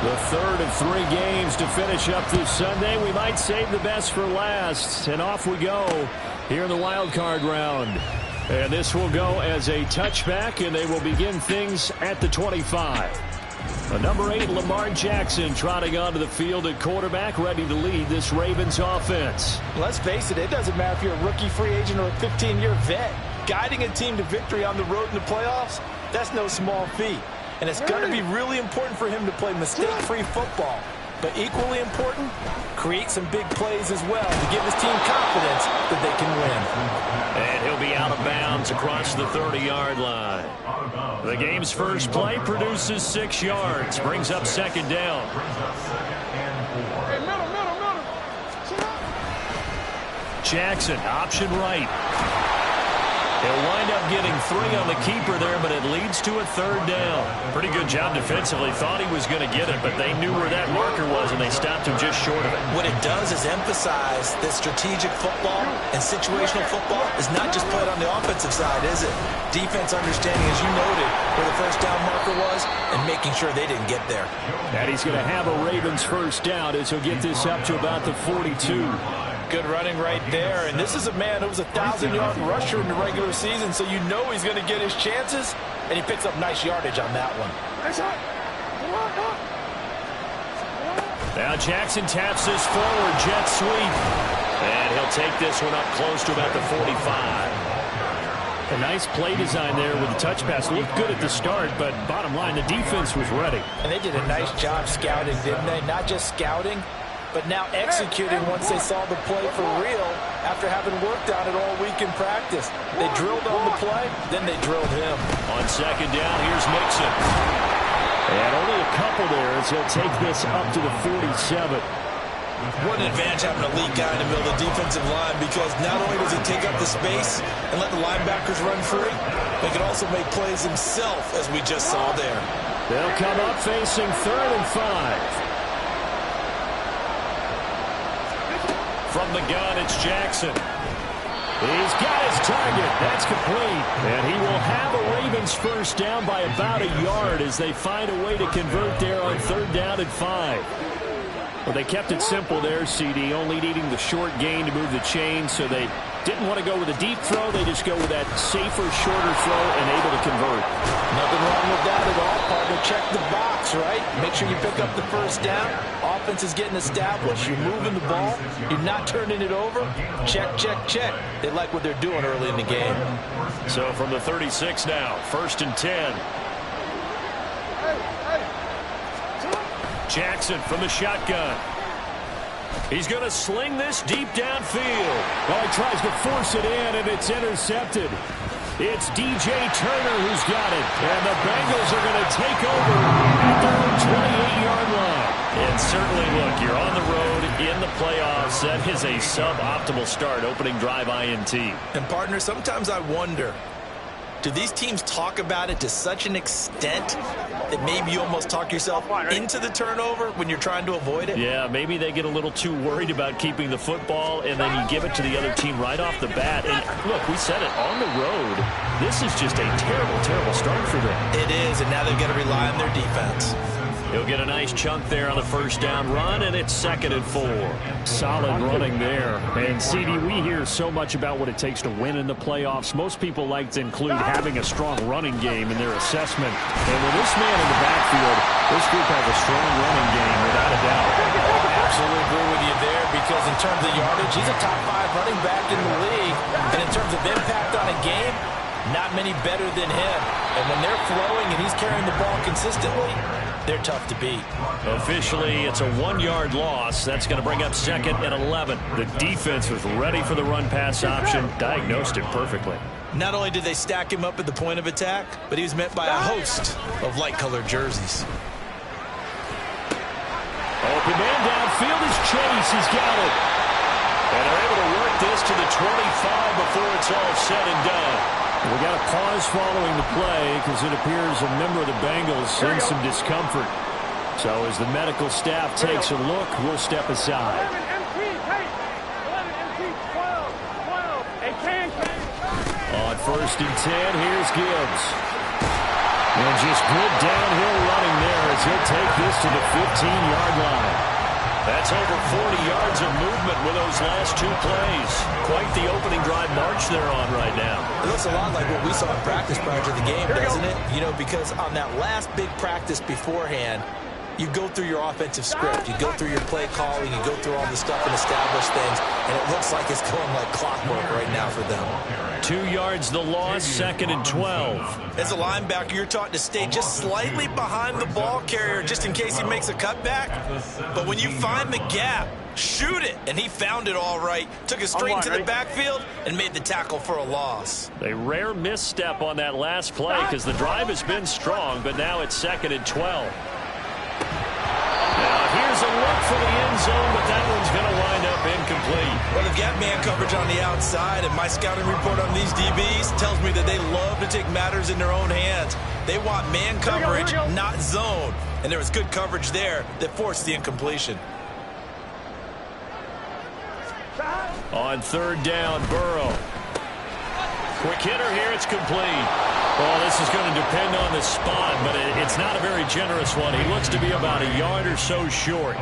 The third of 3 games to finish up this Sunday. We might save the best for last. And off we go here in the wild card round. And this will go as a touchback, and they will begin things at the 25. Number 8, Lamar Jackson, trotting onto the field at quarterback, ready to lead this Ravens offense. Let's face it doesn't matter if you're a rookie free agent or a 15-year vet. Guiding a team to victory on the road in the playoffs, that's no small feat. And it's going to be really important for him to play mistake-free football. But equally important, create some big plays as well to give his team confidence that they can win. And he'll be out of bounds across the 30-yard line. The game's first play produces 6 yards, brings up second down. Jackson, option right. He'll wind up getting 3 on the keeper there, but it leads to a third down. Pretty good job defensively. Thought he was going to get it, but they knew where that marker was, and they stopped him just short of it. What it does is emphasize that strategic football and situational football is not just played on the offensive side, is it? Defense understanding, as you noted, where the first down marker was and making sure they didn't get there. And he's going to have a Ravens first down as he'll get this up to about the 42. Good running right there. And this is a man who was a 1,000-yard rusher in the regular season, so you know he's going to get his chances, and he picks up nice yardage on that one. Now Jackson taps this forward, jet sweep. And he'll take this one up close to about the 45. A nice play design there with the touch pass. Looked good at the start, but bottom line, the defense was ready. And they did a nice job scouting, didn't they? Not just scouting, but now executing once they saw the play for real after having worked on it all week in practice. They drilled on the play, then they drilled him. On second down, here's Mixon. And only a couple there as he'll take this up to the 47. What an advantage having a lead guy in the middle of the defensive line, because not only does he take up the space and let the linebackers run free, but he can also make plays himself, as we just saw there. They'll come up facing 3rd and 5. From the gun, it's Jackson. He's got his target. That's complete. And he will have a Ravens first down by about a yard as they find a way to convert there on 3rd down and 5. Well, they kept it simple there, CD, only needing the short gain to move the chain, so they didn't want to go with a deep throw. They just go with that safer, shorter throw and able to convert. Nothing wrong with that at all, partner. Check the box, right? Make sure you pick up the first down. Offense is getting established. You're moving the ball. You're not turning it over. Check, check, check. They like what they're doing early in the game. So from the 36 now, 1st and 10. Jackson from the shotgun. He's going to sling this deep downfield. Well, he tries to force it in, and it's intercepted. It's DJ Turner who's got it. And the Bengals are going to take over at their own 28-yard line. And certainly, look, you're on the road in the playoffs. That is a suboptimal start, opening drive INT. And, partner, sometimes I wonder, do these teams talk about it to such an extent that maybe you almost talk yourself into the turnover when you're trying to avoid it? Yeah, maybe they get a little too worried about keeping the football, and then you give it to the other team right off the bat. And look, we said it, on the road, this is just a terrible, terrible start for them. It is, and now they've got to rely on their defense. He'll get a nice chunk there on the first down run, and it's 2nd and 4. Solid running there. And, CD, we hear so much about what it takes to win in the playoffs. Most people like to include having a strong running game in their assessment. And with this man in the backfield, this group has a strong running game, without a doubt. Absolutely agree with you there, because in terms of yardage, he's a top 5 running back in the league. And in terms of impact on a game, not many better than him. And when they're flowing and he's carrying the ball consistently, they're tough to beat. Officially, it's a 1-yard loss. That's going to bring up 2nd and 11. The defense was ready for the run-pass option, diagnosed it perfectly. Not only did they stack him up at the point of attack, but he was met by a host of light-colored jerseys. Open man downfield is Chase. He's got it. And they're able to work this to the 25 before it's all said and done. We got a pause following the play because it appears a member of the Bengals in some discomfort. So as the medical staff takes a look, we'll step aside. 11 MT, hey! 11 MT, 12. Hey, can. On 1st and 10, here's Gibbs. And just good downhill running there as he'll take this to the 15-yard line. That's over 40 yards of movement with those last two plays. Quite the opening drive march they're on right now. It looks a lot like what we saw in practice prior to the game, doesn't it? You know, because on that last big practice beforehand, you go through your offensive script. You go through your play calling. You go through all the stuff and establish things. And it looks like it's going like clockwork right now for them. 2 yards the loss, 2nd and 12. As a linebacker, you're taught to stay just slightly behind the ball carrier just in case he makes a cutback. But when you find the gap, shoot it. And he found it all right. Took it straight into the backfield and made the tackle for a loss. A rare misstep on that last play because the drive has been strong, but now it's 2nd and 12. Now here's a look for the end zone, but that one's going to wind up incomplete. Well, they've got man coverage on the outside, and my scouting report on these DBs tells me that they love to take matters in their own hands. They want man coverage, not zone. And there was good coverage there that forced the incompletion. On 3rd down, Burrow. Quick hitter here, it's complete. Well, this is going to depend on the spot, but it's not a very generous one. He looks to be about a yard or so short.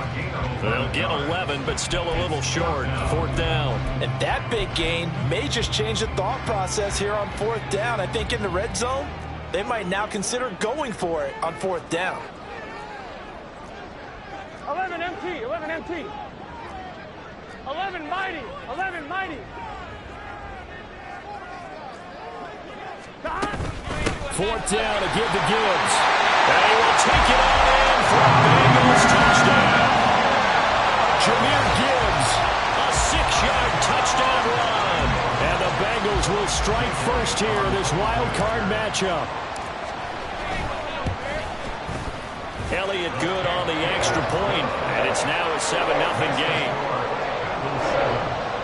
They'll get 11, but still a little short. 4th down. And that big gain may just change the thought process here on 4th down. I think in the red zone, they might now consider going for it on 4th down. 11 MT, 11 MT. 11 mighty, 11 mighty. 4th down to give to Gibbs. And he will take it on in for a Bengals touchdown. Jahmyr Gibbs, a 6-yard touchdown run. And the Bengals will strike first here in this wild card matchup. Elliott good on the extra point, and it's now a 7-0 game.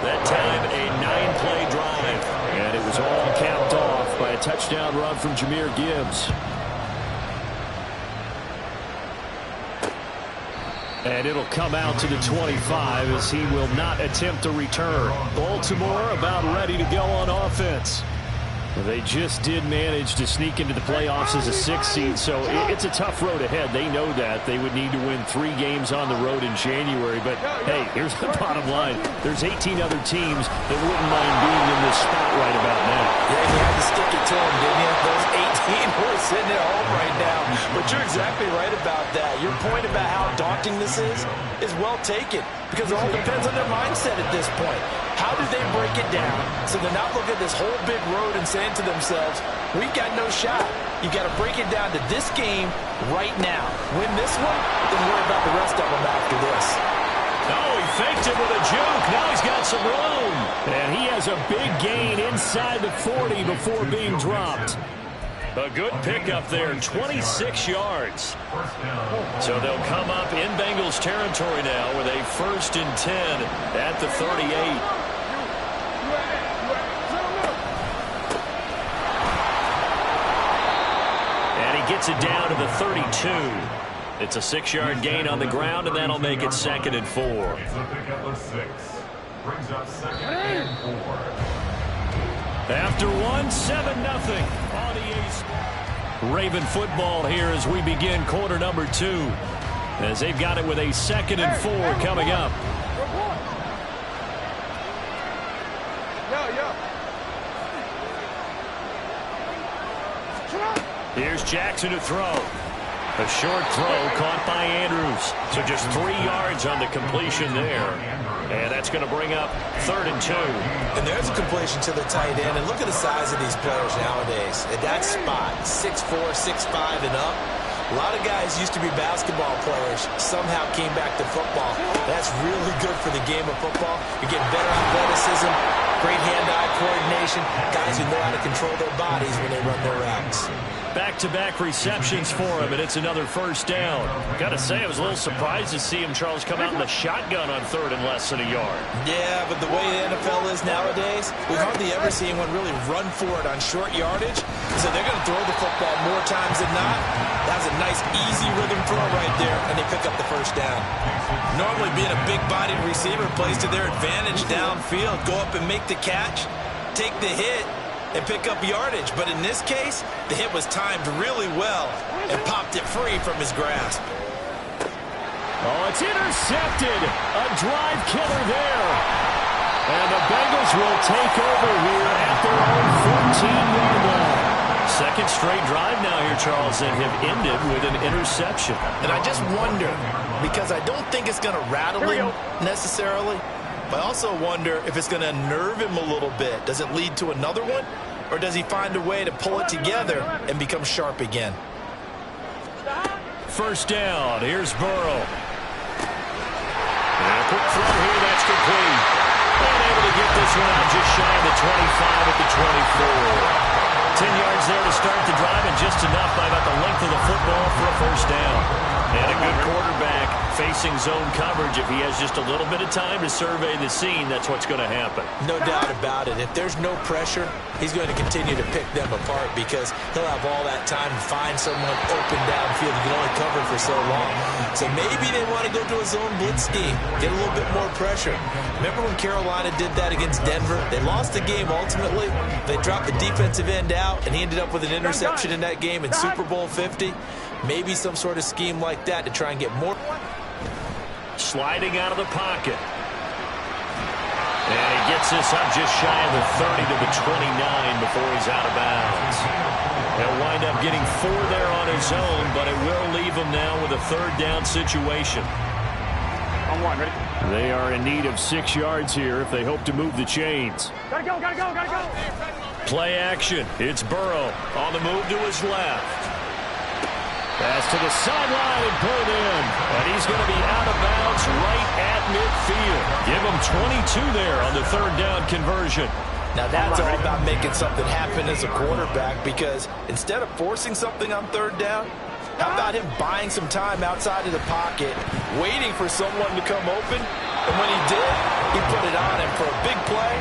That time a 9-play drive, and it was all capped off by a touchdown run from Jahmyr Gibbs. And it'll come out to the 25 as he will not attempt a return. Baltimore about ready to go on offense. They just did manage to sneak into the playoffs as a 6th seed, so it's a tough road ahead. They know that. They would need to win 3 games on the road in January. But, hey, here's the bottom line. There's 18 other teams that wouldn't mind being in this spot right about now. Yeah, you had to stick it to them, didn't you? Those 18 who are sitting at home right now. But you're exactly right about that. Your point about how daunting this is well taken because it all depends on their mindset at this point. How do they break it down so they're not looking at this whole big road and saying to themselves, we've got no shot. You've got to break it down to this game right now. Win this one, then worry about the rest of them after this. Oh, he faked it with a juke. Now he's got some room. And he has a big gain inside the 40 before being dropped. A good pickup there, 26 yards. So they'll come up in Bengals territory now with a 1st and 10 at the 38. Gets it down to the 32. It's a 6-yard gain on the ground, and that'll make it 2nd and 4. After 1, 7-0 on EA. Raven football here as we begin quarter number 2. As they've got it with a 2nd and 4 coming up. Here's Jackson to throw. A short throw caught by Andrews. So just 3 yards on the completion there. And that's going to bring up 3rd and 2. And there's a completion to the tight end. And look at the size of these players nowadays. At that spot, 6'4", 6'5", and up. A lot of guys used to be basketball players, somehow came back to football. That's really good for the game of football. You're getting better athleticism, great hand-eye coordination, guys who know how to control their bodies when they run their routes. Back-to-back receptions for him, and it's another 1st down. Got to say, I was a little surprised to see him, Charles, come out in the shotgun on 3rd and less than a yard. Yeah, but the way the NFL is nowadays, we hardly ever see anyone really run for it on short yardage. So they're going to throw the football more times than not. That was a nice, easy rhythm throw right there, and they pick up the 1st down. Normally being a big-bodied receiver plays to their advantage downfield. Go up and make the catch, take the hit, and pick up yardage. But in this case, the hit was timed really well and popped it free from his grasp. Oh, it's intercepted. A drive killer there. And the Bengals will take over here at their own 14-yard line. Second straight drive now here, Charles, that have ended with an interception. And I just wonder, because I don't think it's going to rattle him necessarily, but I also wonder if it's going to unnerve him a little bit. Does it lead to another one, or does he find a way to pull it together and become sharp again? First down. Here's Burrow. And a quick throw here. That's complete. Able to get this one out just shy of the 25 at the 24. 10 yards there to start the drive, and just enough by about the length of the football for a first down. And a good quarterback facing zone coverage. If he has just a little bit of time to survey the scene, that's what's going to happen. No doubt about it. If there's no pressure, he's going to continue to pick them apart because he'll have all that time to find someone open downfield. He can only cover for so long. So maybe they want to go to a zone blitz scheme, get a little bit more pressure. Remember when Carolina did that against Denver? They lost the game ultimately. They dropped the defensive end out, and he ended up with an interception in that game in Super Bowl 50. Maybe some sort of scheme like that to try and get more. Sliding out of the pocket. And he gets this up just shy of the 30 to the 29 before he's out of bounds. He'll wind up getting 4 there on his own, but it will leave him now with a third down situation. On one, ready? They are in need of 6 yards here if they hope to move the chains. Gotta go, gotta go, gotta go. Play action. It's Burrow on the move to his left. Pass to the sideline and pulled in. And he's going to be out of bounds right at midfield. Give him 22 there on the third down conversion. Now that's all about making something happen as a quarterback, because instead of forcing something on third down, how about him buying some time outside of the pocket, waiting for someone to come open, and when he did, he put it on him for a big play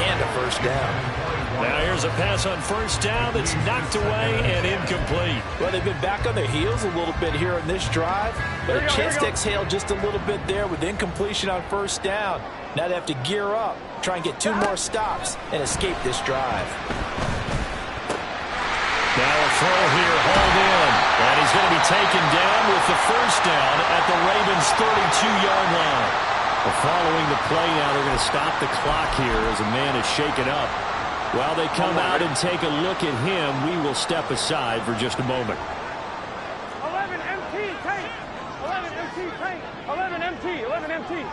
and a first down. Now here's a pass on first down that's knocked away and incomplete. Well, they've been back on their heels a little bit here in this drive, but a chance to exhale just a little bit there with incompletion on first down. Now they have to gear up, try and get 2 more stops, and escape this drive. Now a throw here, hauled in, and he's going to be taken down with the first down at the Ravens' 32-yard line. Well, following the play now, they're going to stop the clock here as a man is shaken up. While they come out and take a look at him, we will step aside for just a moment. 11 MT, tank. 11 MT, tank. 11 MT, 11 MT.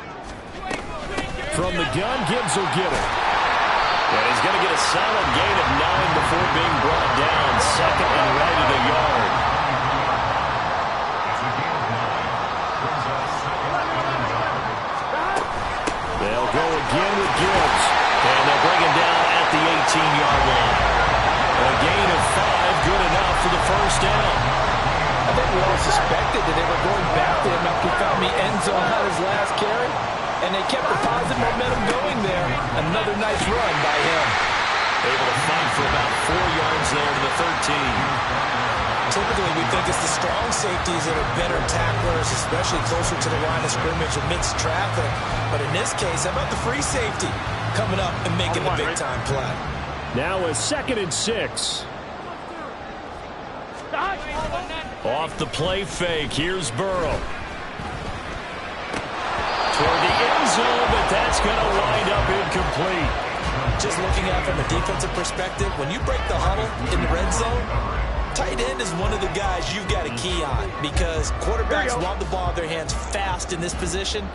From the gun, Gibbs will get it. And he's going to get a solid gain of 9 before being brought down. Second and right at a yard. They'll go again with Gibbs. And they'll bring him down at the 18-yard line. A gain of 5, good enough for the first down. I think we all suspected that they were going back to him after he found the end zone on his last carry, and they kept the positive momentum going there. Another nice run by him. Able to fight for about 4 yards there to the 13. Typically, we think it's the strong safeties that are better tacklers, especially closer to the line of scrimmage amidst traffic. But in this case, how about the free safety coming up and making the big-time play? Now a 2nd and 6. Off the play fake, here's Burrow. Toward the end zone, but that's going to wind up incomplete. Just looking at it from a defensive perspective, when you break the huddle in the red zone, tight end is one of the guys you've got a key on, because quarterbacks want the ball in their hands fast in this position,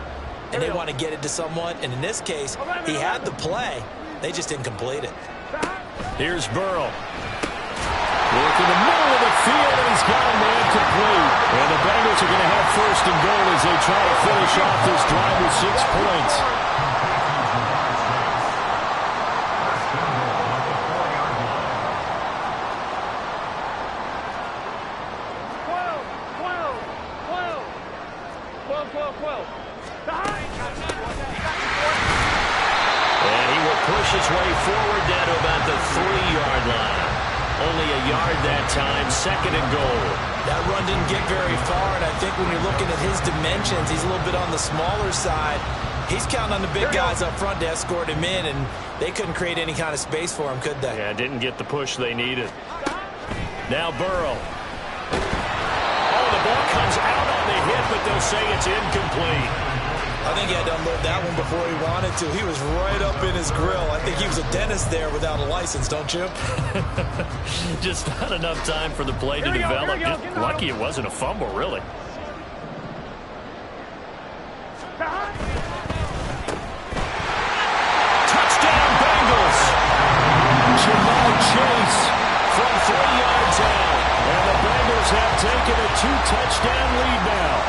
and they want to get it to someone. And in this case, he had the play. They just didn't complete it. Here's Burrow. Look in the middle of the field, and he's got a man complete. And the Bengals are going to have first and goal as they try to finish off this drive with 6 points. And he will push his way forward down to about the 3-yard line. Only a yard that time, 2nd and goal. That run didn't get very far, and I think when you're looking at his dimensions, he's a little bit on the smaller side. He's counting on the big guys up front to escort him in, and they couldn't create any kind of space for him, could they? Yeah, didn't get the push they needed. Now Burrow. Oh, the ball comes out on the hit, but they'll say it's incomplete. I think he had to unload that one before he wanted to. He was right up in his grill. I think he was a dentist there without a license, don't you? Just not enough time for the play to develop. Just lucky it wasn't a fumble, really. Touchdown, Bengals! Jamar Chase from 3 yards out. And the Bengals have taken a 2-touchdown lead now.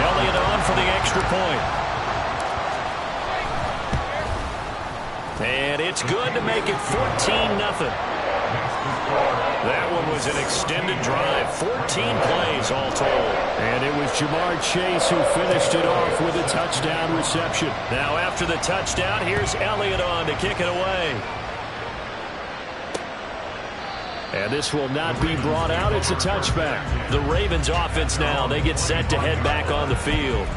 Elliott on for the extra point. And it's good to make it 14-0. That one was an extended drive. 14 plays all told. And it was Jamar Chase who finished it off with a touchdown reception. Now after the touchdown, here's Elliott on to kick it away. And this will not be brought out. It's a touchback. The Ravens offense now, they get set to head back on the field.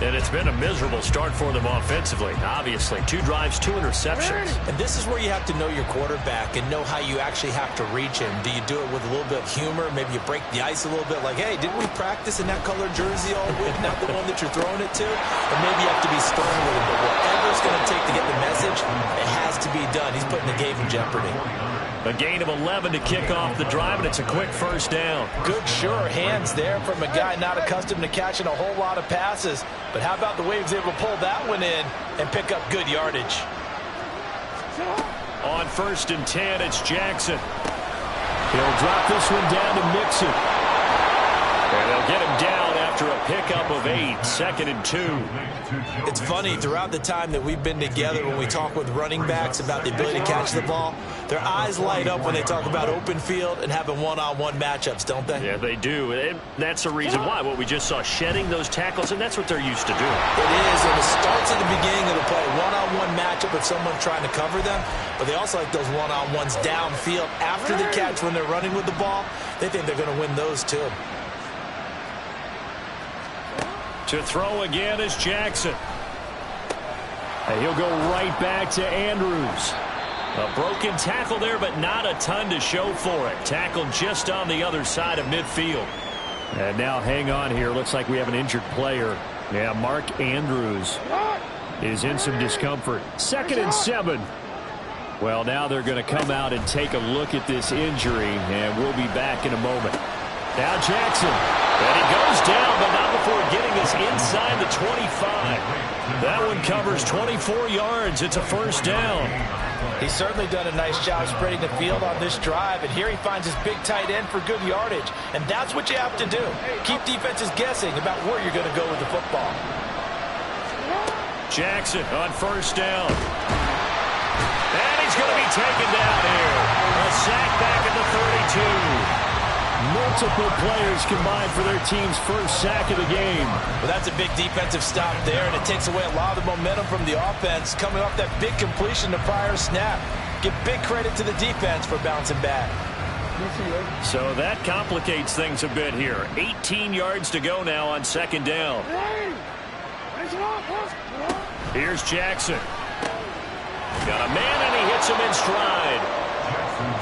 And it's been a miserable start for them offensively. Obviously, 2 drives, 2 interceptions. And this is where you have to know your quarterback and know how you actually have to reach him. Do you do it with a little bit of humor? Maybe you break the ice a little bit like, hey, didn't we practice in that colored jersey all week? Not the one that you're throwing it to? Or maybe you have to be stern with him. But whatever it's going to take to get the message, it has to be done. He's putting the game in jeopardy. A gain of 11 to kick off the drive, and it's a quick first down. Good, sure hands there from a guy not accustomed to catching a whole lot of passes. But how about the way he was able to pull that one in and pick up good yardage? On 1st and 10, it's Jackson. He'll drop this one down to Mixon. And they'll get him down after a pickup of 8, 2nd and 2. It's funny, throughout the time that we've been together, when we talk with running backs about the ability to catch the ball, their eyes light up when they talk about open field and having one-on-one matchups, don't they? Yeah, they do. And that's the reason why. What we just saw, shedding those tackles, and that's what they're used to doing. It is, and it starts at the beginning of the play. One-on-one matchup if someone's trying to cover them, but they also like those one-on-ones downfield after the catch when they're running with the ball. They think they're going to win those too. To throw again is Jackson. And he'll go right back to Andrews. A broken tackle there, but not a ton to show for it. Tackled just on the other side of midfield. And now hang on here. Looks like we have an injured player. Yeah, Mark Andrews is in some discomfort. 2nd and 7. Well, now they're going to come out and take a look at this injury, and we'll be back in a moment. Now Jackson. And he goes down, but not before getting us inside the 25. That one covers 24 yards. It's a first down. He's certainly done a nice job spreading the field on this drive, and here he finds his big tight end for good yardage. And that's what you have to do. Keep defenses guessing about where you're going to go with the football. Jackson on first down. And he's going to be taken down here. A sack back at the 32. Multiple players combined for their team's first sack of the game. Well, that's a big defensive stop there, and it takes away a lot of the momentum from the offense coming off that big completion the prior snap. Give big credit to the defense for bouncing back. So that complicates things a bit here. 18 yards to go now on 2nd down. Here's Jackson. Got a man, and he hits him in stride.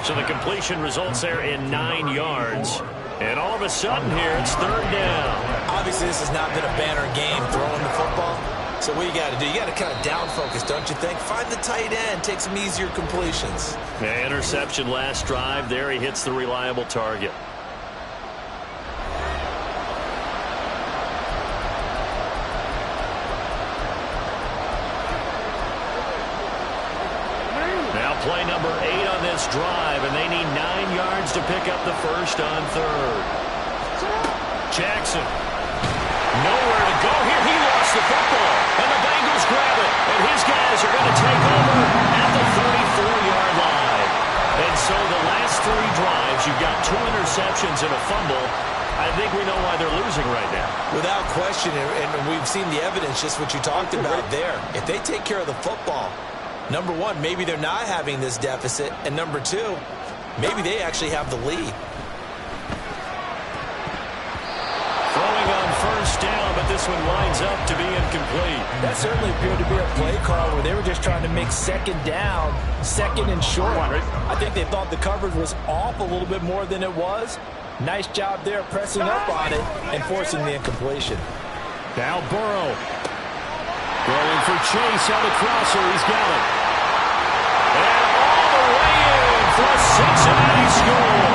So the completion results there in 9 yards. And all of a sudden here, it's 3rd down. Obviously, this has not been a banner game throwing the football. So what you got to do, you got to kind of down focus, don't you think? Find the tight end, take some easier completions. Yeah, interception last drive. There he hits the reliable target. Play number 8 on this drive, and they need 9 yards to pick up the first on 3rd. Jackson. Nowhere to go here. He lost the football, and the Bengals grab it, and his guys are going to take over at the 34-yard line. And so the last 3 drives, you've got 2 interceptions and a fumble. I think we know why they're losing right now. Without question, and we've seen the evidence, just what you talked about there. If they take care of the football, number 1, maybe they're not having this deficit. And number 2, maybe they actually have the lead. Throwing on first down, but this this one winds up to be incomplete. That certainly appeared to be a play call where they were just trying to make second down, second and short. I think they thought the coverage was off a little bit more than it was. Nice job there pressing up on it and forcing the incompletion. Now Burrow. Going for Chase on the crosser. He's got it. And all the way in for a Cincinnati score.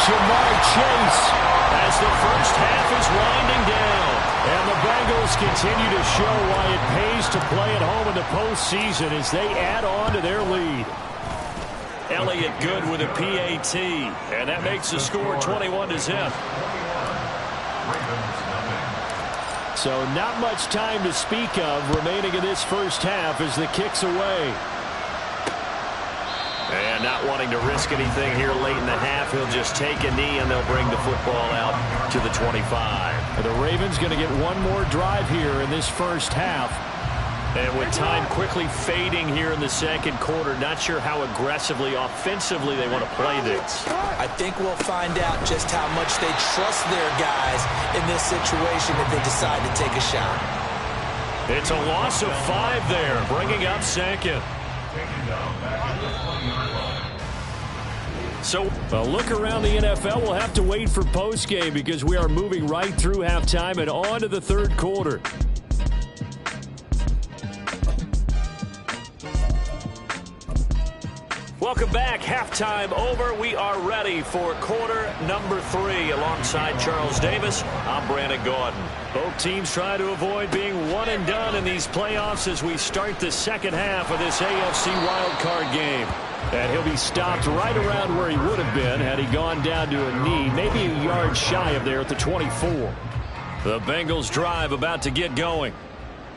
Jamar Chase as the first half is winding down. And the Bengals continue to show why it pays to play at home in the postseason as they add on to their lead. Elliott good with a PAT. And that makes the score 21-0. So not much time to speak of remaining in this first half as the kick's away. And not wanting to risk anything here late in the half, he'll just take a knee and they'll bring the football out to the 25. The Ravens going to get one more drive here in this first half. And with time quickly fading here in the second quarter, not sure how aggressively, offensively they want to play this. I think we'll find out just how much they trust their guys in this situation if they decide to take a shot. It's a loss of 5 there, bringing up second. So a look around the NFL. We'll have to wait for postgame because we are moving right through halftime and on to the third quarter. Welcome back. Halftime over. We are ready for quarter number 3. Alongside Charles Davis, I'm Brandon Gordon. Both teams try to avoid being one and done in these playoffs as we start the second half of this AFC wildcard game. And he'll be stopped right around where he would have been had he gone down to a knee, maybe a yard shy of there at the 24. The Bengals drive about to get going.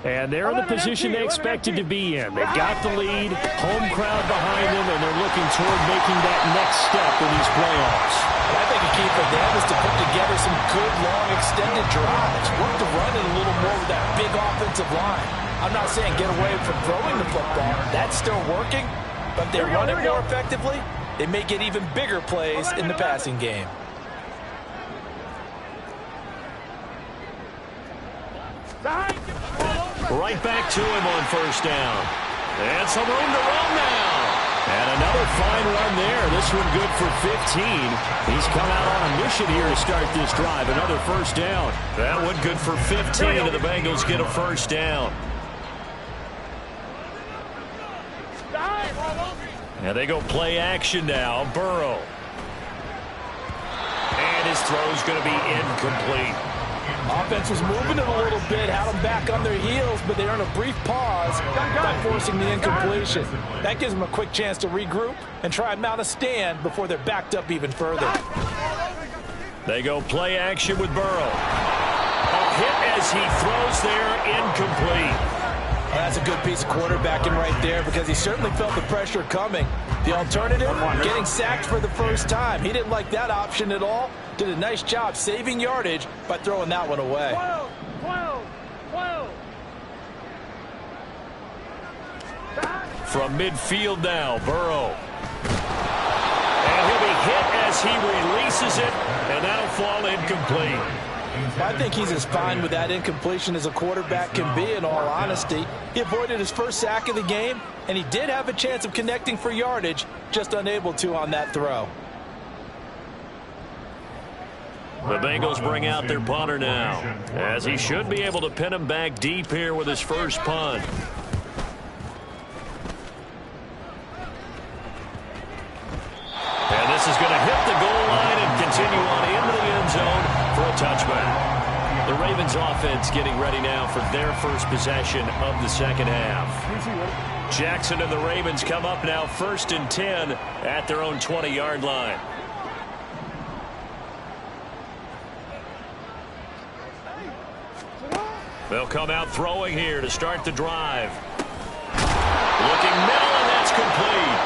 And they're in the position they expected to be in. They've got the lead, home crowd behind them, and they're looking toward making that next step in these playoffs. And I think the key for them is to put together some good, long, extended drives. Work the run in a little more with that big offensive line. I'm not saying get away from throwing the football. That's still working. But if they run it more effectively, they may get even bigger plays in the passing game. Right back to him on first down. And some room to run now. And another fine run there. This one good for 15. He's come out on a mission here to start this drive. Another first down. That one good for 15, and the Bengals get a first down. And they go play action now. Burrow. And his throw's going to be incomplete. Offense was moving it a little bit, had them back on their heels, but they earned a brief pause by forcing the incompletion. That gives them a quick chance to regroup and try and mount a stand before they're backed up even further. They go play action with Burrow. A hit as he throws there, incomplete. Well, that's a good piece of quarterbacking right there because he certainly felt the pressure coming. The alternative, getting sacked for the first time. He didn't like that option at all. Did a nice job saving yardage by throwing that one away. 12. From midfield now, Burrow. And he'll be hit as he releases it, and that'll fall incomplete. I think he's as fine with that incompletion as a quarterback can be, in all honesty. He avoided his first sack of the game, and he did have a chance of connecting for yardage, just unable to on that throw. The Bengals bring out their punter now, as he should be able to pin him back deep here with his first punt. And this is going to hit the goal line and continue on into the end zone for a touchback. The Ravens offense getting ready now for their first possession of the second half. Jackson and the Ravens come up now 1st and 10 at their own 20-yard line. They'll come out throwing here to start the drive. Looking middle, and that's complete.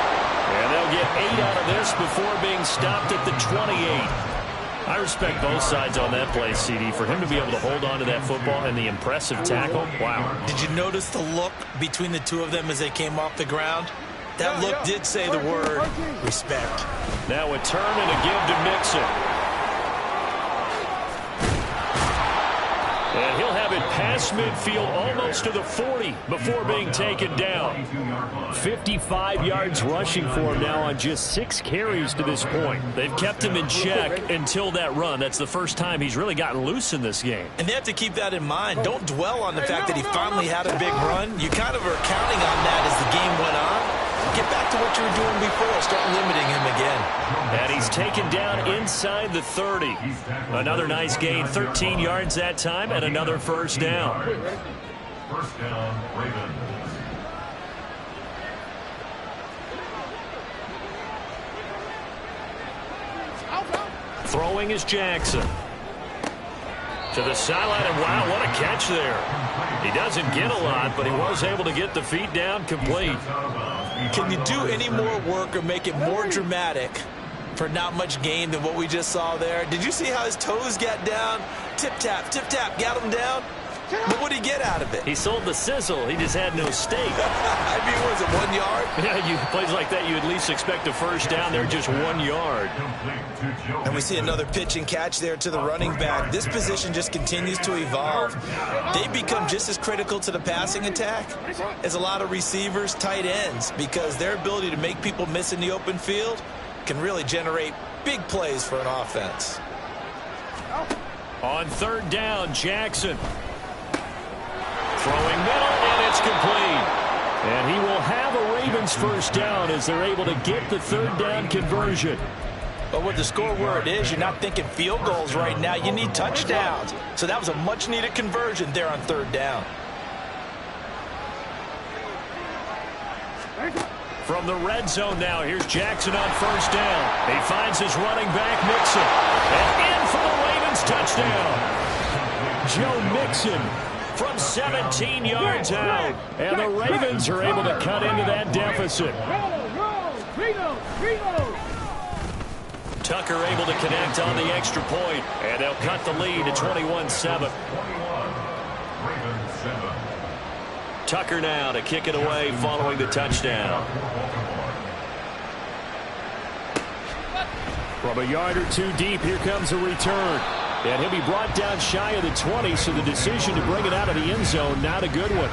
And they'll get 8 out of this before being stopped at the 28. I respect both sides on that play, CD. For him to be able to hold on to that football and the impressive tackle, wow. Did you notice the look between the two of them as they came off the ground? That look did say the word respect. Now a turn and a give to Mixon. have it past midfield, almost to the 40 before being taken down. 55 yards rushing for him now on just 6 carries to this point. They've kept him in check until that run. That's the first time he's really gotten loose in this game. And they have to keep that in mind. Don't dwell on the fact that he finally had a big run. You kind of are counting on that as the game went on. Get back to what you were doing before. Start limiting him again. And he's taken down inside the 30. Another nice gain, 13 yards that time, and another first down. First down, Ravens. Throwing is Jackson. To the sideline, and wow, what a catch there. He doesn't get a lot, but he was able to get the feet down complete. Can you do any more work or make it more dramatic for not much gain than what we just saw there? Did you see how his toes got down? Tip-tap, got him down. But what did he get out of it? He sold the sizzle. He just had no steak. I mean, was it 1 yard? Yeah, plays like that, you at least expect a first down. They're just 1 yard. And we see another pitch and catch there to the running back. This position just continues to evolve. They become just as critical to the passing attack as a lot of receivers, tight ends, because their ability to make people miss in the open field can really generate big plays for an offense. On third down, Jackson. Throwing middle, and it's complete. And he will have a Ravens first down as they're able to get the third down conversion. But with the score where it is, you're not thinking field goals right now. You need touchdowns. So that was a much-needed conversion there on third down. From the red zone now, here's Jackson on first down. He finds his running back, Mixon. And in for the Ravens touchdown. Joe Mixon from 17 yards out. And the Ravens are able to cut into that deficit. Tucker able to connect on the extra point, and they'll cut the lead to 21-7. Tucker now to kick it away following the touchdown. From a yard or two deep, here comes a return. And he'll be brought down shy of the 20, so the decision to bring it out of the end zone, not a good one.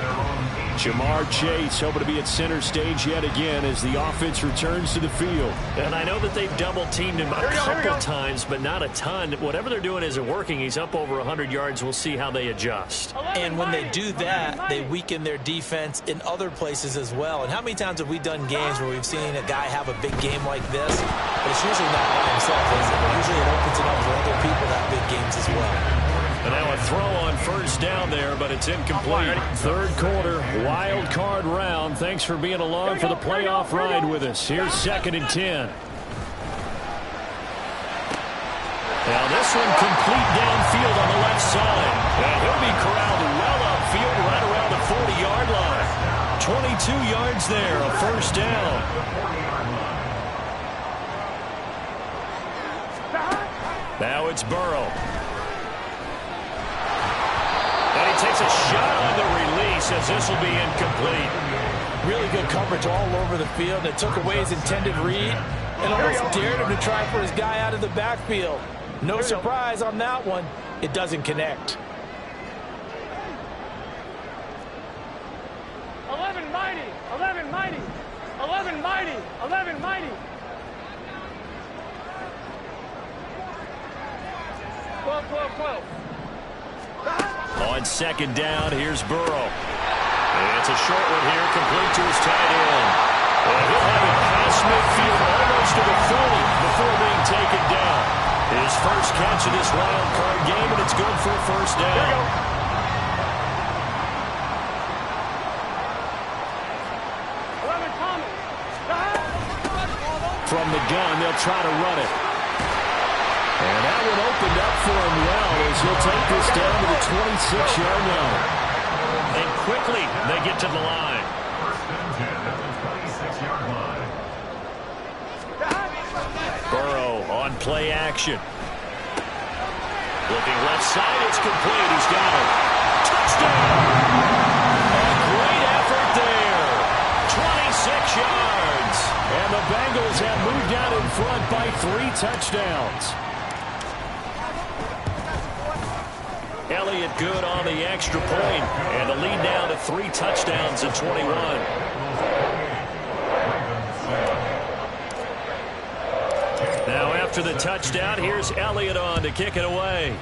Jamar Chase hoping to be at center stage yet again as the offense returns to the field. And I know that they've double-teamed him a couple times, but not a ton. Whatever they're doing isn't working. He's up over 100 yards. We'll see how they adjust. And when they do that, they weaken their defense in other places as well. And how many times have we done games where we've seen a guy have a big game like this, but it's usually not by himself, is it? Usually it opens it up for other people to have big games as well. And now a throw on first down there, but it's incomplete. Third quarter, wild card round. Thanks for being along for the playoff ride with us. Here's 2nd and 10. Now this one complete downfield on the left side. And he'll be corralled well upfield right around the 40-yard line. 22 yards there, a first down. Now it's Burrow. And he takes a shot on the release as this will be incomplete. Really good coverage all over the field. It took away his intended read and almost dared him to try for his guy out of the backfield. No surprise on that one. It doesn't connect. 11 mighty, 11 mighty, 11 mighty, 11 mighty. 12, 12, 12. On second down, here's Burrow. And it's a short one here, complete to his tight end. And he'll have it past midfield almost to the 40 before being taken down. His first catch of this wild card game, and it's good for a first down. From the gun, they'll try to run it. And that one opened up for him well as he'll take this down to the 26-yard line. And quickly, they get to the line. Burrow on play action. Looking left side, it's complete. He's got it. Touchdown! A great effort there. 26 yards. And the Bengals have moved out in front by 3 touchdowns. Elliott good on the extra point, and the lead now to 3 touchdowns at 21. Now after the touchdown, here's Elliott on to kick it away.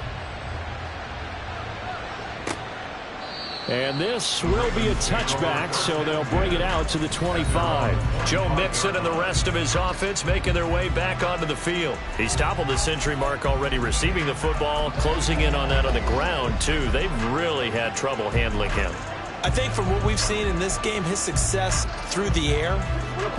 And this will be a touchback, so they'll bring it out to the 25. Joe Mixon and the rest of his offense making their way back onto the field. He's toppled the century mark already receiving the football, closing in on that on the ground, too. They've really had trouble handling him. I think from what we've seen in this game, his success through the air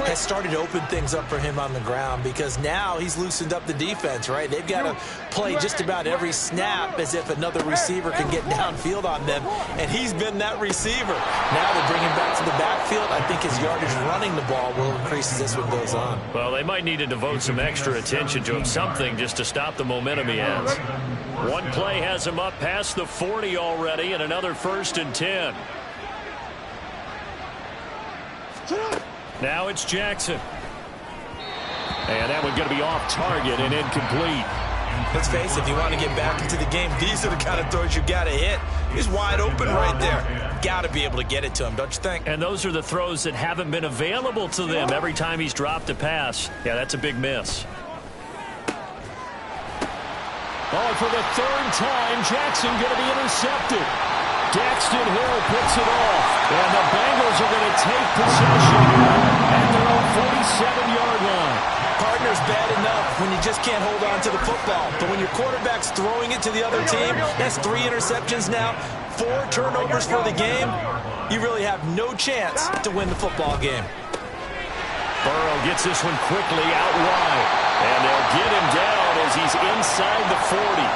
has started to open things up for him on the ground, because now he's loosened up the defense, right? They've got to play just about every snap as if another receiver can get downfield on them, and he's been that receiver. Now they bring him back to the backfield. I think his yardage running the ball will increase as this one goes on. Well, they might need to devote some extra attention to him, something just to stop the momentum he has. One play has him up past the 40 already, and another 1st and 10. Now it's Jackson. And that one going to be off target and incomplete. Let's face it, if you want to get back into the game, these are the kind of throws you got to hit. He's wide open right there. Got to be able to get it to him, don't you think? And those are the throws that haven't been available to them every time he's dropped a pass. Yeah, that's a big miss. Oh, for the 3rd time, Jackson going to be intercepted. Daxton Hill picks it off, and the Bengals are going to take possession at their own 47-yard line. Partner's bad enough when you just can't hold on to the football. But when your quarterback's throwing it to the other team, that's 3 interceptions now, 4 turnovers for the game. You really have no chance to win the football game. Burrow gets this one quickly out wide, and they'll get him down as he's inside the 40.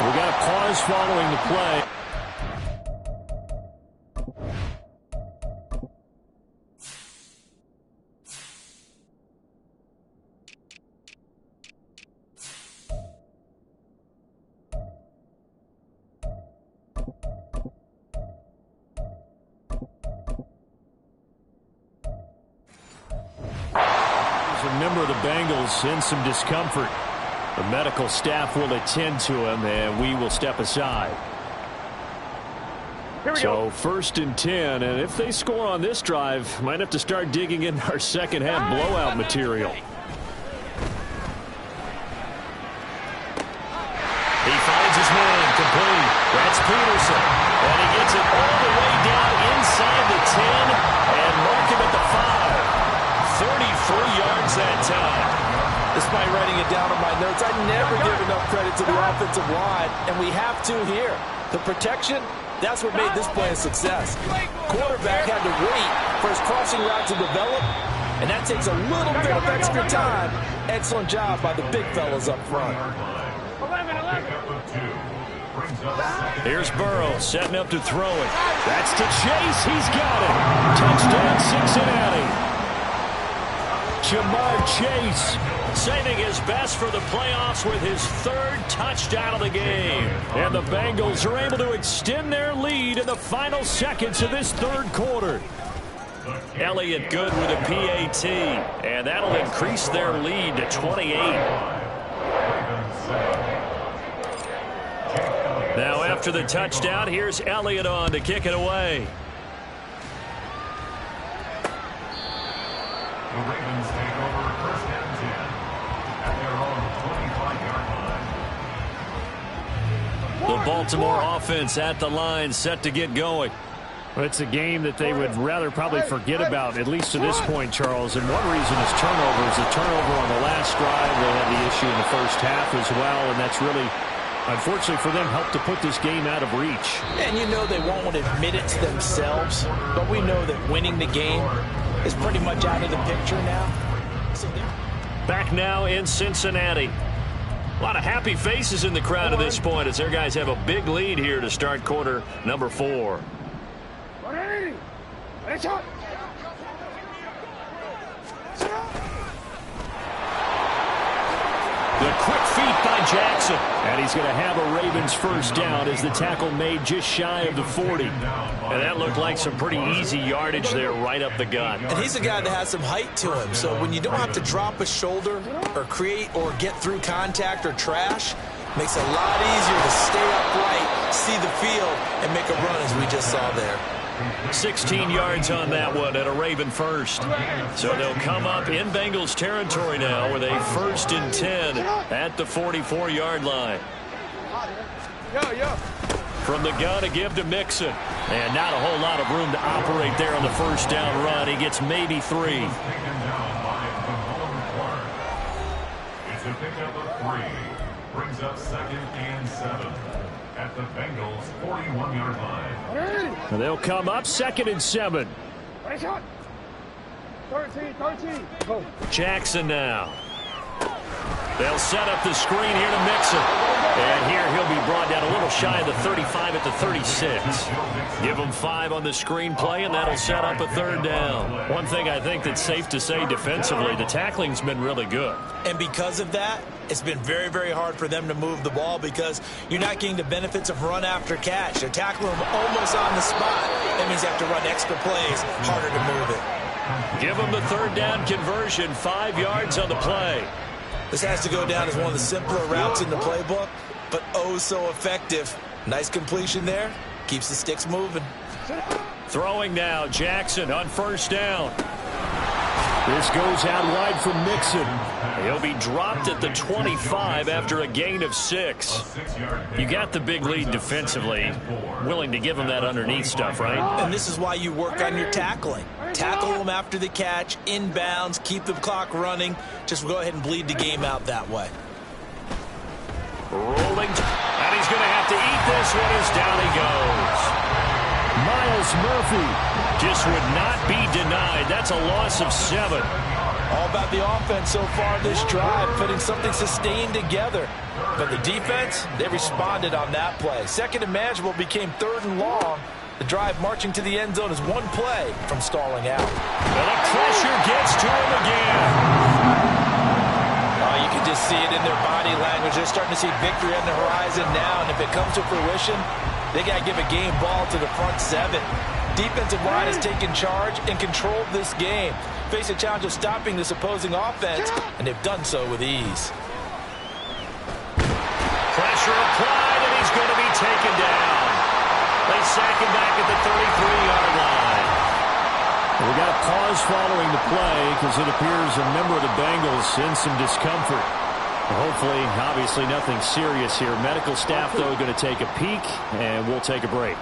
We got a pause following the play. A member of the Bengals in some discomfort. The medical staff will attend to him, and we will step aside. So 1st and 10, and if they score on this drive, might have to start digging in our second half blowout material. He finds his man complete. That's Peterson, and he gets it all the way down inside the 10 and mark him at the 5. 33 yards that time. Despite writing it down on my notes, I never give enough credit to the offensive line, and we have to here. The protection, that's what made this play a success. Quarterback had to wait for his crossing route to develop, and that takes a little bit of extra time. Excellent job by the big fellas up front. Here's Burrow setting up to throw it. That's to Chase. He's got it. Touchdown, Cincinnati. Jamar Chase saving his best for the playoffs with his 3rd touchdown of the game. And the Bengals are able to extend their lead in the final seconds of this 3rd quarter. Elliott good with a PAT, and that'll increase their lead to 28. Now after the touchdown, here's Elliott on to kick it away. The Ravens take over 1st and 10 at their own 25-yard line. The Baltimore offense at the line, set to get going. Well, it's a game that they would rather probably forget about, at least to this point, Charles. And one reason is turnovers. A turnover on the last drive. They had the issue in the 1st half as well, and that's really, unfortunately for them, helped to put this game out of reach. And you know they won't admit it to themselves, but we know that winning the game is pretty much out of the picture now. Back now in Cincinnati. A lot of happy faces in the crowd at this point as their guys have a big lead here to start quarter number 4. The quick feet by Jackson. And he's going to have a Ravens 1st down as the tackle made just shy of the 40. And that looked like some pretty easy yardage there right up the gut. And he's a guy that has some height to him. So when you don't have to drop a shoulder or create or get through contact or trash, makes it a lot easier to stay upright see the field and make a run as we just saw there. 16 yards on that one at a Raven first. So they'll come up in Bengals territory now with a 1st and 10 at the 44-yard line. From the gun, a give to Mixon. And not a whole lot of room to operate there on the first down run. He gets maybe 3. It's a pickup of 3. Brings up 2nd and 7 at the Bengals 41-yard line. And they'll come up 2nd and 7. 13. Go. Jackson now. They'll set up the screen here to Mixon. And here he'll be brought down a little shy of the 35 at the 36. Give him 5 on the screen play, and that'll set up a 3rd down. One thing I think that's safe to say defensively, the tackling's been really good. And because of that, it's been very, very hard for them to move the ball because you're not getting the benefits of run after catch. They're tackling them almost on the spot. That means you have to run extra plays, harder to move it. Give them the 3rd down conversion, 5 yards on the play. This has to go down as one of the simpler routes in the playbook, but oh so effective. Nice completion there. Keeps the sticks moving. Throwing now, Jackson on 1st down. This goes out wide from Mixon. He'll be dropped at the 25 after a gain of 6. You got the big lead defensively. Willing to give him that underneath stuff, right? And this is why you work on your tackling. Tackle them after the catch, inbounds, keep the clock running. Just go ahead and bleed the game out that way. Rolling. And he's going to have to eat this one as down he goes. Miles Murphy just would not be denied. That's a loss of 7. All about the offense so far this drive, putting something sustained together. But the defense, they responded on that play. 2nd and manageable became 3rd and long. The drive marching to the end zone is one play from stalling out. And the pressure gets to him again. Oh, you can just see it in their body language. They're starting to see victory on the horizon now. And if it comes to fruition, they got to give a game ball to the front 7. Defensive line has taken charge and controlled this game. Face a challenge of stopping this opposing offense, and they've done so with ease. Pressure applied, and he's going to be taken down. They sack him back at the 33-yard line. We got a pause following the play because it appears a member of the Bengals in some discomfort. Hopefully, obviously nothing serious here. Medical staff, though, going to take a peek, and we'll take a break.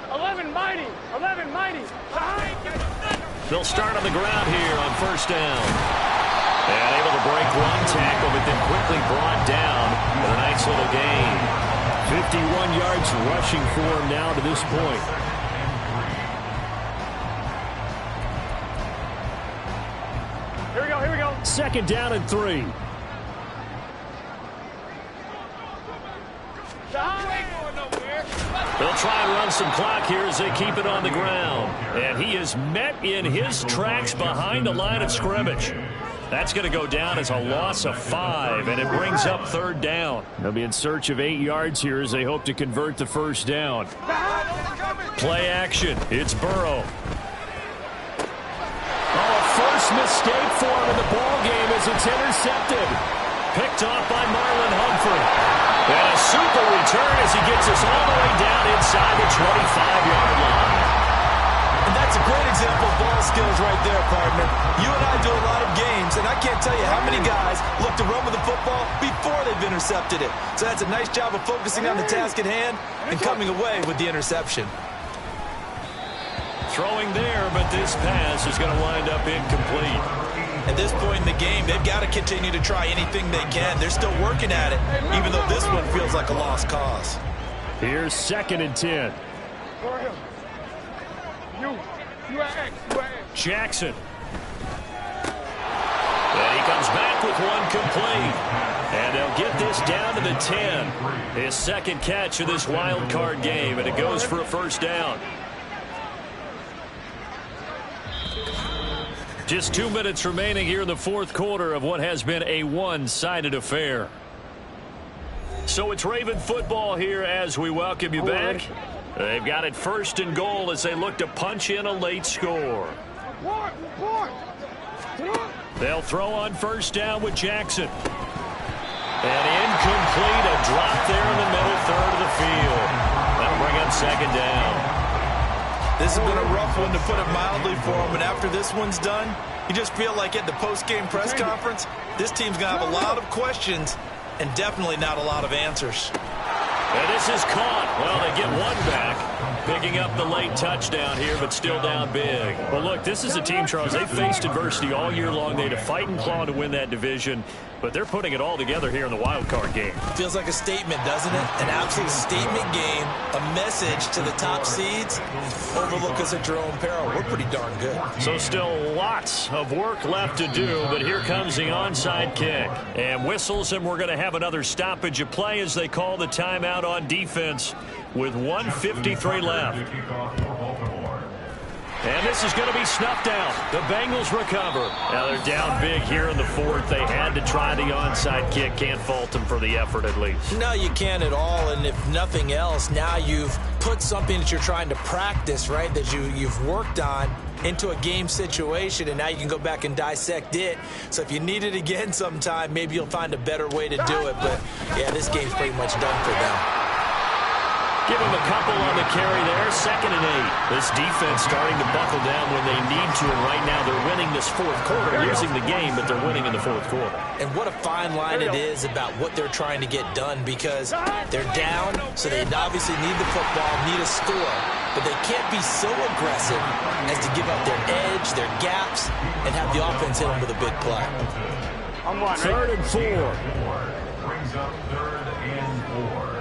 11 mighty. They'll start on the ground here on 1st down. And able to break one tackle, but then quickly brought down with a nice little gain. 51 yards rushing for him now to this point. Here we go. 2nd down and 3. They'll try and run some clock here as they keep it on the ground. And he is met in his tracks behind the line of scrimmage. That's going to go down as a loss of 5, and it brings up 3rd down. They'll be in search of 8 yards here as they hope to convert the 1st down. Play action. It's Burrow. Oh, first mistake for him in the ball game as it's intercepted. Picked off by Marlon Humphrey. And a super return as he gets us all the way down inside the 25-yard line. And that's a great example of ball skills right there, partner. You and I do a lot of games, and I can't tell you how many guys look to run with the football before they've intercepted it. So that's a nice job of focusing on the task at hand and coming away with the interception. Throwing there, but this pass is going to wind up incomplete. At this point in the game, they've got to continue to try anything they can. They're still working at it, even though this one feels like a lost cause. Here's 2nd and 10. Jackson. And he comes back with one complete. And they'll get this down to the 10. His 2nd catch of this wild card game, and it goes for a 1st down. Just 2 minutes remaining here in the 4th quarter of what has been a one-sided affair. So it's Raven football here as we welcome you back. They've got it 1st and goal as they look to punch in a late score. They'll throw on 1st down with Jackson. And in Incomplete. A drop there in the middle third of the field. That'll bring up second down. This has been a rough one, to put it mildly, for him. And after this one's done, you just feel like at the post-game press conference, this team's going to have a lot of questions and definitely not a lot of answers. And this is caught. Well, they get one back. Picking up the late touchdown here, but still down big. Well, look, this is a team, Charles, they faced adversity all year long. They had to fight and claw to win that division, but they're putting it all together here in the wild card game. Feels like a statement, doesn't it? An absolute statement game, a message to the top seeds. Overlook us at your own peril. We're pretty darn good. So still lots of work left to do, but here comes the onside kick. And whistles, and we're going to have another stoppage of play as they call the timeout on defense with 1:53 left. And this is going to be snuffed out. The Bengals recover. Now they're down big here in the fourth. They had to try the onside kick. Can't fault them for the effort at least. No, you can't at all. And if nothing else, now you've put something that you're trying to practice, right, that you've worked on into a game situation, and now you can go back and dissect it. So if you need it again sometime, maybe you'll find a better way to do it. But, yeah, this game's pretty much done for them. Give him a couple on the carry there. 2nd and 8. This defense starting to buckle down when they need to, and right now they're winning this fourth quarter, losing the game, but they're winning in the fourth quarter. And what a fine line it is about what they're trying to get done, because they're down, so they obviously need the football, need a score, but they can't be so aggressive as to give up their edge, their gaps, and have the offense hit them with a big play. 3rd and 4. Brings up 3rd and 4.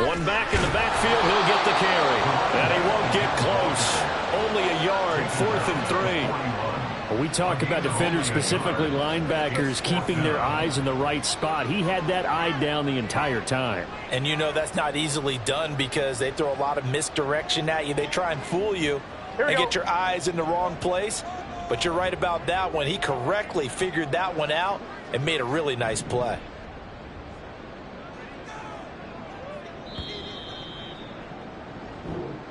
One back in the backfield, he'll get the carry. And he won't get close. Only a yard, 4th and 3. Well, we talk about defenders, specifically linebackers, keeping their eyes in the right spot. He had that eye down the entire time. And you know that's not easily done because they throw a lot of misdirection at you. They try and fool you and get your eyes in the wrong place. But you're right about that one. He correctly figured that one out and made a really nice play.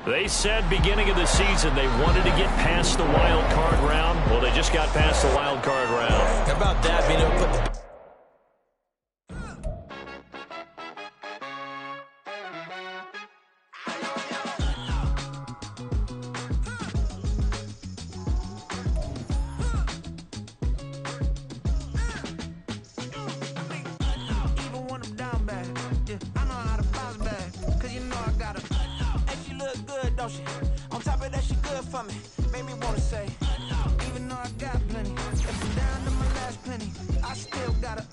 They said beginning of the season they wanted to get past the wild card round. Well, they just got past the wild card round. How about that, being able to put the... On top of that, she good for me. Made me wanna say, even though I got plenty, if I'm down to my last penny, I still gotta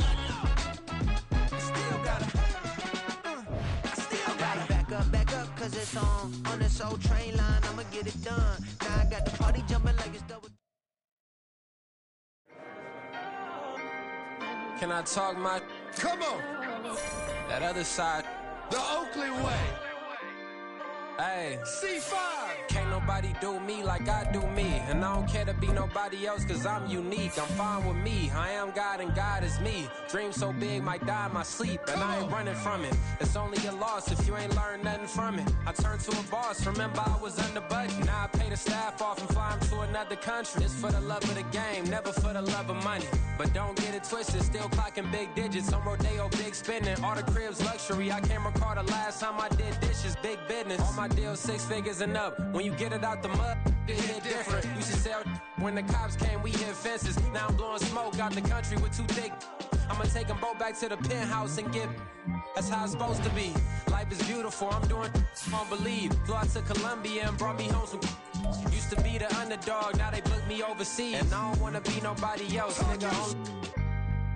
back up, cause it's on this old train line, I'ma get it done. Now I got the party jumping like it's double. Can I talk my... Come on! That other side. The Oakley way. Hey. C5. Can't nobody do me like I do me. And I don't care to be nobody else cause I'm unique. I'm fine with me. I am God and God is me. Dream so big might die in my sleep. And I ain't running from it. It's only a loss if you ain't learned nothing from it. I turned to a boss. Remember I was under budget. Now I pay the staff off and fly them to another country. It's for the love of the game, never for the love of money. But don't get it twisted. Still clocking big digits. On Rodeo, big spending. All the cribs luxury. I can't recall the last time I did dishes. Big business. All my deals 6 figures and up. When you get it out the mud, it hit different. Used to sell when the cops came, we hit fences. Now I'm blowing smoke out the country with 2 thick. I'ma take them both back to the penthouse and get. That's how it's supposed to be. Life is beautiful. I'm doing won't believe. Flew out to Colombia and brought me home some. Used to be the underdog, now they book me overseas. And I don't wanna be nobody else, nigga.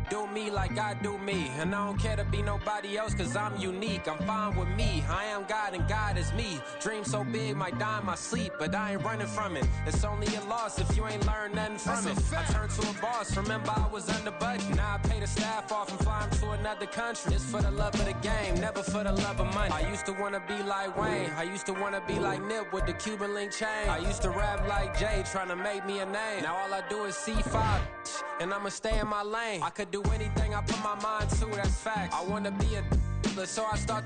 Do me like I do me. And I don't care to be nobody else cause I'm unique. I'm fine with me. I am God and God is me. Dream so big might die in my sleep. But I ain't running from it. It's only a loss if you ain't learned nothing from it. I turned to a boss. Remember I was under budget. Now I pay the staff off and fly them to another country. It's for the love of the game, never for the love of money. I used to wanna be like Wayne. I used to wanna be like Nip with the Cuban link chain. I used to rap like Jay trying to make me a name. Now all I do is C5 and I'ma stay in my lane. I could do anything I put my mind to, that's fact. I wanna be a so I start.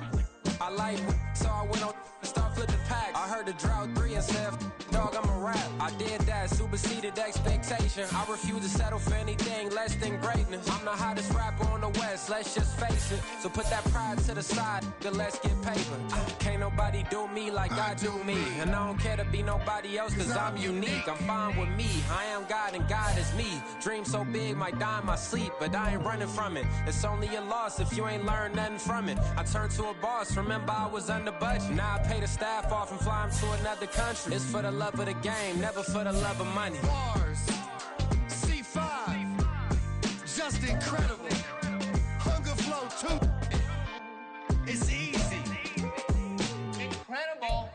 I like so I went on and start flip the pack. I heard the drought 3 and said, dog, I'm a rap. I did that, superseded expectation. I refuse to settle for anything less than greatness. I'm the hottest rapper on the West, let's just face it. So put that pride to the side, then let's get paper. Can't nobody do me like I do me. And I don't care to be nobody else, cause I'm unique. I'm fine with me, I am God and God is me. Dream so big, might die in my sleep, but I ain't running from it. It's only a loss if you ain't learned nothing from it. I turned to a boss, remember I was under budget. Now I pay the staff off and fly them to another country. It's for the love of the game, never for the love of money. Bars, C5, just incredible. Hunger Flow 2, it's easy. Incredible.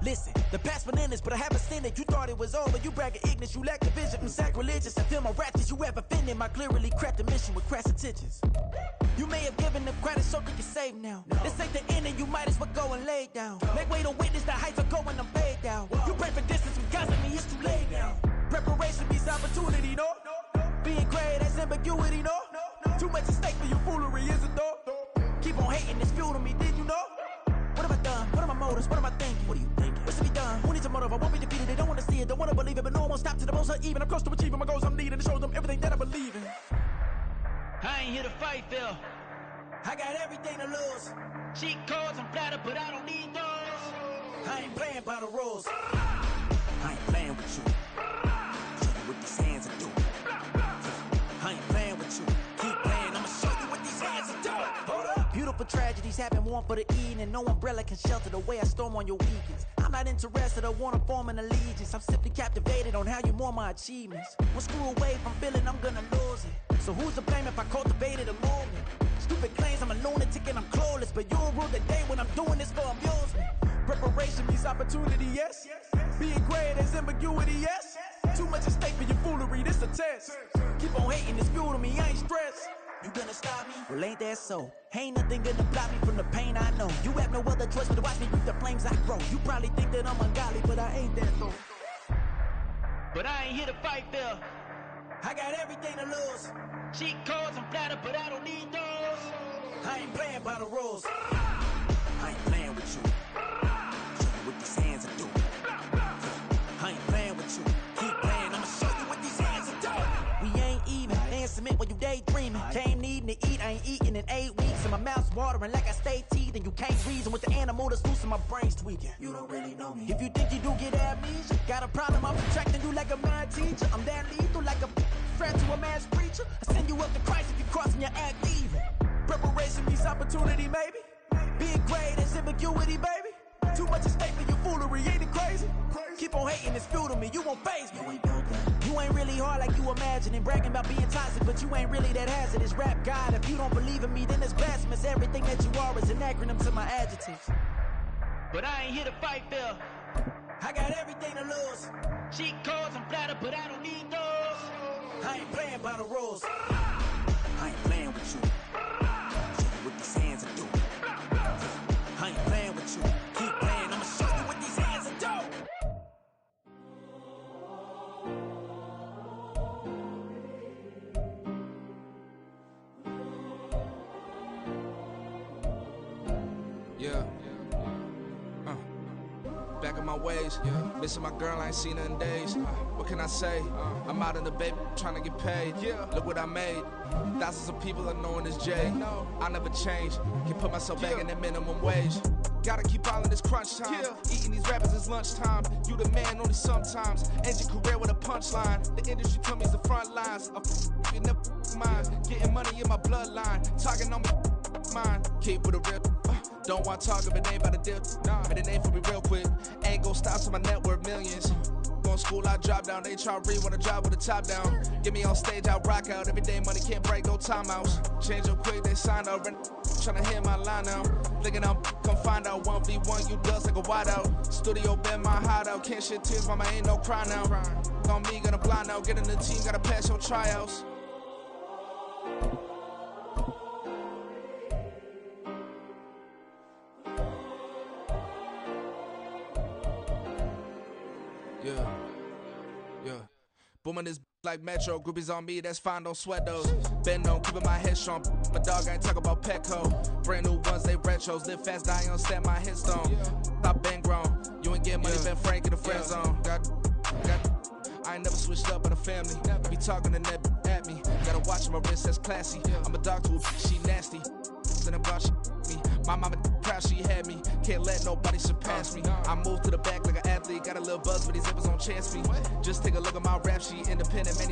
Listen, the past bananas, but I haven't seen it. You thought it was over, you bragging ignorance, you lack the vision. I'm sacrilegious, I feel my ratchets, you have offended my clearly crafted mission with crass intentions. You may have given them credit so they can save now. This ain't the end and you might as well go and lay down. Make way to witness the heights are going, I'm paid down. You pray for distance because of me, it's too late now. Preparation means opportunity, no? Being great, that's ambiguity, no? Too much at stake for your foolery, is it though? Keep on hating, it's fuel to me, did you know? What have I done? What are my motives? What am I thinking? What are you thinking? What's to be done? Who needs a motive? I won't be defeated. They don't want to see it, don't want to believe it, but no one won't stop to the most even. I'm close to achieving my goals. I'm needing to show them everything that I believe in. I ain't here to fight, Phil. I got everything to lose. Cheat codes, I'm flattered, but I don't need those. I ain't playing by the rules. I ain't playing with you. Show you what these hands are doing. I ain't playing with you. Keep playing, I'ma show you what these hands are doing. Hold up. Beautiful tragedies happen, one for the eating, and no umbrella can shelter the way I storm on your weekends. I'm not interested, I wanna form an allegiance. I'm simply captivated on how you more my achievements. One screw away from feeling I'm gonna lose it. So who's to blame if I cultivated a movement? Stupid claims I'm a lunatic and I'm clueless, but you'll rule the day when I'm doing this for amusement. Preparation means opportunity, yes. Being great is ambiguity, yes. Too much at stake for your foolery, this a test. Keep on hating, it's fuel to me, I ain't stressed. You gonna stop me? Well, ain't that so? Ain't nothing gonna block me from the pain I know. You have no other choice but to watch me reap the flames I grow. You probably think that I'm ungodly, but I ain't that though. But I ain't here to fight, Phil. I got everything to lose. Cheat codes, I'm flattered, but I don't need those. I ain't playing by the rules. I ain't playing with you. Show you what these hands are doing. I ain't playing with you. Keep playing, I'ma show you what these hands are doing. We ain't even. They ain't submit when you daydreaming. Came needing to eat, I ain't eating in 8 weeks. And my mouth's watering like I stay teeth. And you can't reason with the animal that's loose and my brain's tweaking. You don't really know me. If you think you do get amnesia, got a problem, I'm attracting you like a mad teacher. I'm that lethal like a threat to a mass preacher. I send you up to Christ if you crossing your act evil. Preparation means opportunity, maybe. Being great is ambiguity, baby. Too much at stake for your foolery, ain't it crazy? Keep on hating, it's fuel to me, you won't faze me. You ain't really hard like you imagining. Bragging about being toxic, but you ain't really that hazardous. Rap God, if you don't believe in me, then it's blasphemous. Everything that you are is an acronym to my adjectives. But I ain't here to fight, Phil. I got everything to lose. Cheat codes, I'm flattered, but I don't need those. I ain't playing by the rules. I ain't playing with you. Show you what these hands are doing. I ain't playing with you. Keep playing, I'ma show you what these hands are doing. Yeah. Back in my ways, missing my girl, I ain't seen her in days. What can I say? I'm out in the baby, trying to get paid. Look what I made. Thousands of people are knowing this Jay. I never change. Can put myself back in the minimum wage. Gotta keep all in this crunch time. Eating these rappers is lunchtime. You the man only sometimes. End your career with a punchline. The industry told me it's the front lines. You never mind. Getting money in my bloodline. Talking on me, mine. Keep with a real. Don't want to talk if it ain't about the deal. But it ain't for me real quick. Ain't gon' stop till my net worth millions. Going school, I drop down. They try to read when I drive with the top down. Get me on stage, I rock out. Every day money can't break, no timeouts. Change up quick, they sign up. Tryna hit my line now. Thinking I'm gon' find out 1v1, you dust like a wideout. Studio been my hideout. Can't shed tears, mama ain't no cry now. On me, gonna blind out. Get in the team, gotta pass your tryouts. Booming this like Metro, groupies on me, that's fine, don't sweat those. Been on, keeping my head strong. My dog ain't talk about Petco. Brand new ones, they retros. Live fast, die on, stand my headstone. Stop been grown. You ain't getting money, been frank in the friend zone. I ain't never switched up on the family. Be talking to that at me. Gotta watch my wrist, that's classy. I'm a dog to a she nasty. Then about she me. My mama proud she had me. Can't let nobody surpass me. I moved to the back like an athlete. Got a little buzz, but these zippers on chance me. Just take a look at my rap sheet. Independent, man,